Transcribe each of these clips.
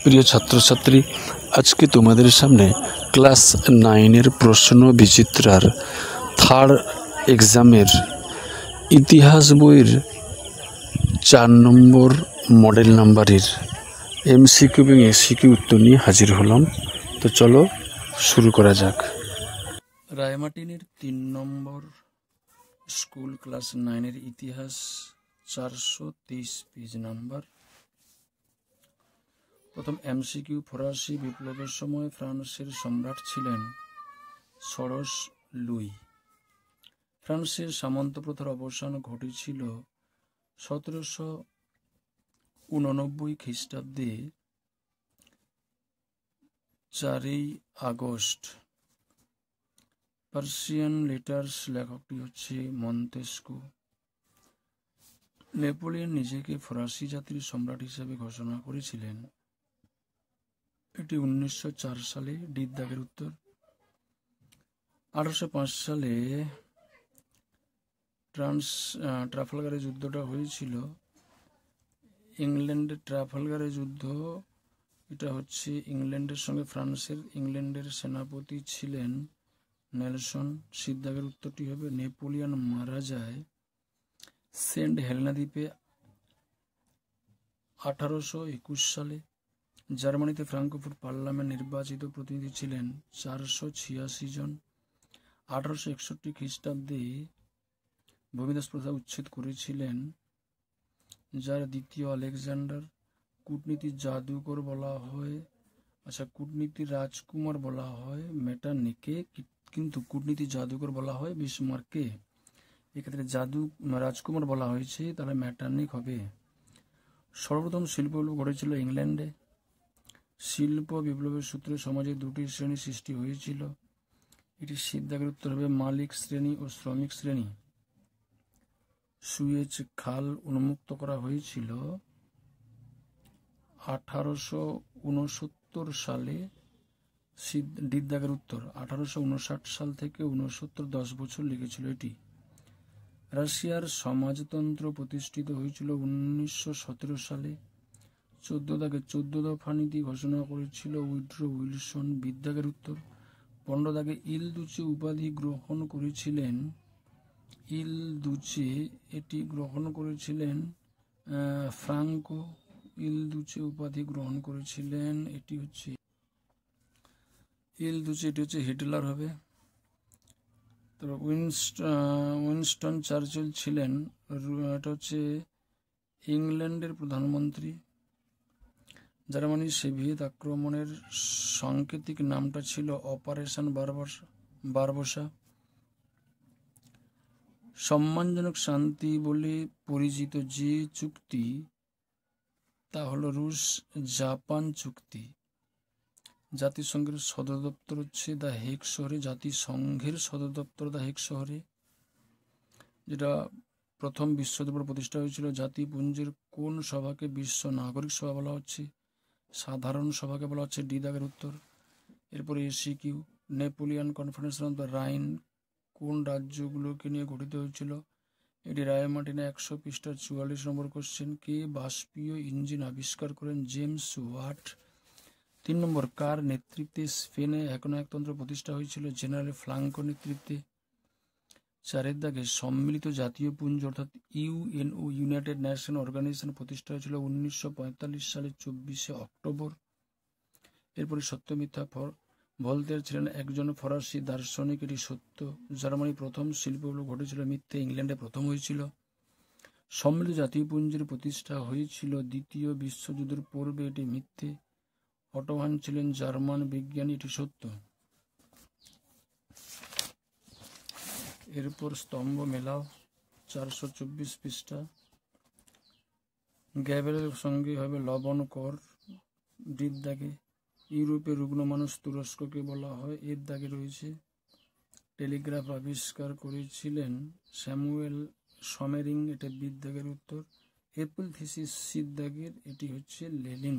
প্রিয় ছাত্রছাত্রী, আজকে তোমাদের সামনে ক্লাস 9-এর প্রশ্ন বিচিত্রার থার্ড এক্সামের ইতিহাস বইয়ের 4 নম্বর মডেল নাম্বারের এমসিকিউ এবং এসিকিউ উত্তর নিয়ে হাজির হলাম। তো চলো শুরু করা যাক। রায়মার্টিনের 3 নম্বর স্কুল ক্লাস 9-এর ইতিহাস 423 পেজ নাম্বার। প্রথম এমসিকিউ, ফরাসি বিপ্লবের সময় ফ্রান্সের সম্রাট ছিলেন ষোড়শ লুই। ফ্রান্সের সামন্ত প্রথার অবসান ঘটেছিল 1789 খ্রিস্টাব্দে 4 আগস্ট। পার্সিয়ান লেটার্স লেখকটি হচ্ছে মন্তেস্কু। নেপোলিয়ন নিজেকে ফরাসি জাতির সম্রাট হিসেবে ঘোষণা করেছিলেন। এটি 1904 সালে। ডি দাগের উত্তর। 1805 সালে ট্রাফালগারের যুদ্ধটা হয়েছিল ইংল্যান্ডের। ট্রাফালগারের যুদ্ধ, এটা হচ্ছে ইংল্যান্ডের সঙ্গে ফ্রান্সের। ইংল্যান্ডের সেনাপতি ছিলেন নেলসন। সিদ্ধাগের উত্তরটি হবে নেপোলিয়ন মারা যায় সেন্ট হেলেনা দ্বীপে 1821 সালে। জার্মানিতে ফ্রাঙ্কফুর্ট পার্লামেন্ট নির্বাচিত প্রতিনিধি ছিলেন 486 জন। 1861 খ্রিস্টাব্দে ভূমিদাস প্রথা উচ্ছেদ করেছিলেন যার দ্বিতীয় আলেকজান্ডার। কূটনীতির জাদুকর বলা হয়, কূটনীতির রাজকুমার বলা হয় মেটার্নিকে, কিন্তু কূটনীতির জাদুকর বলা হয় বিসমার্ককে। এক্ষেত্রে রাজকুমার বলা হয়েছে, তাহলে মেটার্নিক হবে। সর্বপ্রথম শিল্প বিপ্লব ঘটেছিল ইংল্যান্ডে। শিল্প বিপ্লবের সূত্রে সমাজে 2টি শ্রেণী সৃষ্টি হয়েছিল। এটি সিদ্ধাগের উত্তর হবে মালিক শ্রেণী ও শ্রমিক শ্রেণী। সুয়েজ খাল উন্মুক্ত করা হয়েছিল 1869 সালে। ডি দাগের উত্তর। 1859 সাল থেকে 69, 10 বছর লেগেছিল এটি। রাশিয়ার সমাজতন্ত্র প্রতিষ্ঠিত হয়েছিল 1917 সালে। 14 দফা নীতি ঘোষণা করেছিল উইড্রো উইলসন। বিদ্যাগের উত্তর। 15 ইল দুচে উপাধি গ্রহণ করেছিলেন এটি গ্রহণ করেছিলেন ফ্রাঙ্কো। ইল দুচে উপাধি গ্রহণ করেছিলেন, এটি হচ্ছে হিটলার হবে। তারপর উইনস্টন চার্চিল ছিলেন, এটা হচ্ছে ইংল্যান্ডের প্রধানমন্ত্রী। জার্মানির সোভিয়েত আক্রমণের সাংকেতিক নামটা ছিল অপারেশন বারবোসা। সম্মানজনক শান্তি বলে পরিচিত যে চুক্তি, তা হলো রুশ জাপান চুক্তি। জাতিসংঘের সদর দপ্তর হচ্ছে দ্য হেগ শহরে। জাতিসংঘের সদর দপ্তর দ্য হেগ শহরে, যেটা প্রথম বিশ্বযুদ্ধের পর প্রতিষ্ঠা হয়েছিল। জাতিপুঞ্জের কোন সভাকে বিশ্ব নাগরিক সভা বলা হচ্ছে? সাধারণ সভাকে বলা হচ্ছে। ডি দাগের উত্তর। এরপরে এসিকিউ, Napoleon conference of the Rhine কোন রাজ্যগুলোকে নিয়ে গঠিত হয়েছিল? এটি রায়মার্টিনে 100 পৃষ্ঠার 44 নম্বর কোশ্চেন। কে বাষ্পীয় ইঞ্জিন আবিষ্কার করেন? James watt. 3 নম্বর, কার নেতৃত্বে স্পেনে একনায়কতন্ত্র প্রতিষ্ঠা হয়েছিল? জেনারেল ফ্রাঙ্কো নেতৃত্বে। 4 দাগে সম্মিলিত জাতীয় পুঞ্জ অর্থাৎ ইউএনও, ইউনাইটেড নেশন অর্গানাইজেশন প্রতিষ্ঠা হয়েছিল 1945 সালের 24 অক্টোবর। এরপরে সত্য মিথ্যা। ভলতেয়ার ছিলেন একজন ফরাসি দার্শনিক, এটি সত্য। জার্মানি প্রথম শিল্প বিপ্লব ঘটেছিল, মিথ্যে। ইংল্যান্ডে প্রথম হয়েছিল। সম্মিলিত জাতীয় পুঞ্জের প্রতিষ্ঠা হয়েছিল দ্বিতীয় বিশ্বযুদ্ধের পূর্বে, এটি মিথ্যে। অটোহান ছিলেন জার্মান বিজ্ঞানী, এটি সত্য। এরপর স্তম্ভ মেলাও, 424 পৃষ্ঠা। গ্যাবেলের সঙ্গে হবে লবণ কর। ডি দাগে। ইউরোপের রুগ্ন মানুষ তুরস্ককে বলা হয়, এর দাগে রয়েছে। টেলিগ্রাফ আবিষ্কার করেছিলেন স্যামুয়েল সমেরিং, এটা বি দাগের উত্তর। এপ্রিল থিসিস সি দাগের, এটি হচ্ছে লেনিন।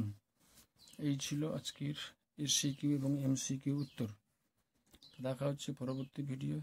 এই ছিল আজকের এসিকিউ এবং এমসিকিউ উত্তর। দেখা হচ্ছে পরবর্তী ভিডিও।